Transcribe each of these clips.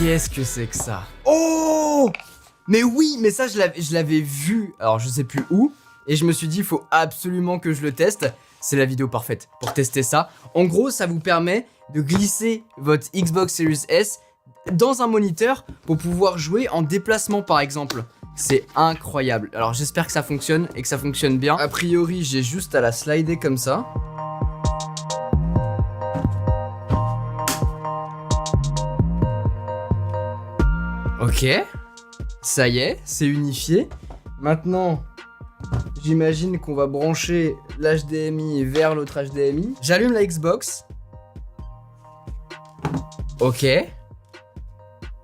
Qu'est-ce que c'est que ça? Oh! Mais oui, mais ça je l'avais vu, alors je sais plus où, et je me suis dit il faut absolument que je le teste. C'est la vidéo parfaite pour tester ça. En gros, ça vous permet de glisser votre Xbox Series S dans un moniteur pour pouvoir jouer en déplacement par exemple. C'est incroyable. Alors j'espère que ça fonctionne et que ça fonctionne bien. A priori, j'ai juste à la slider comme ça. Ok, ça y est, c'est unifié. Maintenant, j'imagine qu'on va brancher l'HDMI vers l'autre HDMI. J'allume la Xbox. Ok.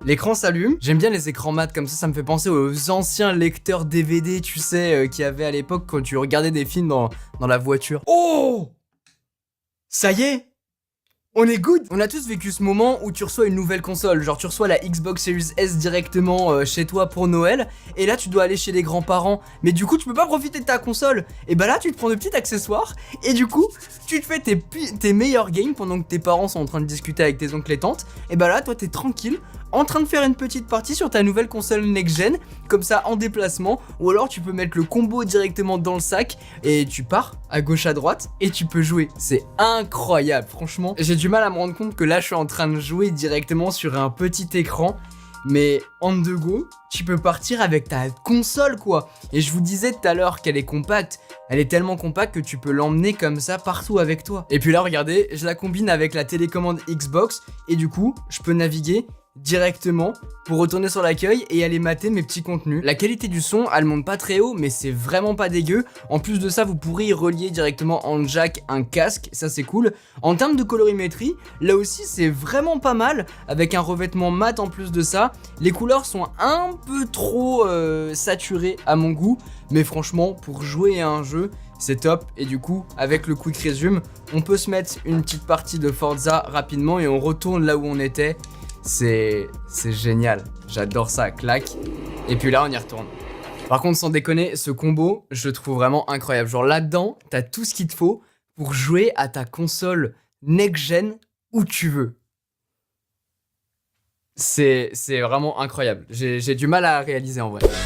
L'écran s'allume. J'aime bien les écrans mat comme ça me fait penser aux anciens lecteurs DVD, tu sais, qu'il y avait à l'époque quand tu regardais des films dans la voiture. Oh! Ça y est! On est good. On a tous vécu ce moment où tu reçois une nouvelle console, genre tu reçois la Xbox Series S directement chez toi pour Noël, et là tu dois aller chez les grands-parents, mais du coup tu peux pas profiter de ta console, et bah là tu te prends de petits accessoires, et du coup tu te fais tes meilleurs games pendant que tes parents sont en train de discuter avec tes oncles et tantes, et bah là toi t'es tranquille, en train de faire une petite partie sur ta nouvelle console next-gen, comme ça en déplacement, ou alors tu peux mettre le combo directement dans le sac, et tu pars à gauche à droite, et tu peux jouer. C'est incroyable, franchement. J'ai du mal à me rendre compte que là je suis en train de jouer directement sur un petit écran, mais on the go, tu peux partir avec ta console quoi. Et je vous disais tout à l'heure qu'elle est compacte, elle est tellement compacte que tu peux l'emmener comme ça partout avec toi. Et puis là regardez, je la combine avec la télécommande Xbox, et du coup je peux naviguer directement pour retourner sur l'accueil et aller mater mes petits contenus. La qualité du son, elle monte pas très haut, mais c'est vraiment pas dégueu. En plus de ça, vous pourrez y relier directement en jack un casque, ça c'est cool. En termes de colorimétrie, là aussi c'est vraiment pas mal, avec un revêtement mat en plus de ça. Les couleurs sont un peu trop saturées à mon goût, mais franchement, pour jouer à un jeu, c'est top. Et du coup, avec le quick resume, on peut se mettre une petite partie de Forza rapidement et on retourne là où on était. C'est génial, j'adore ça, clac. Et puis là on y retourne. Par contre sans déconner, ce combo je le trouve vraiment incroyable. Genre là-dedans, t'as tout ce qu'il te faut pour jouer à ta console next-gen où tu veux. C'est vraiment incroyable, j'ai du mal à réaliser en vrai.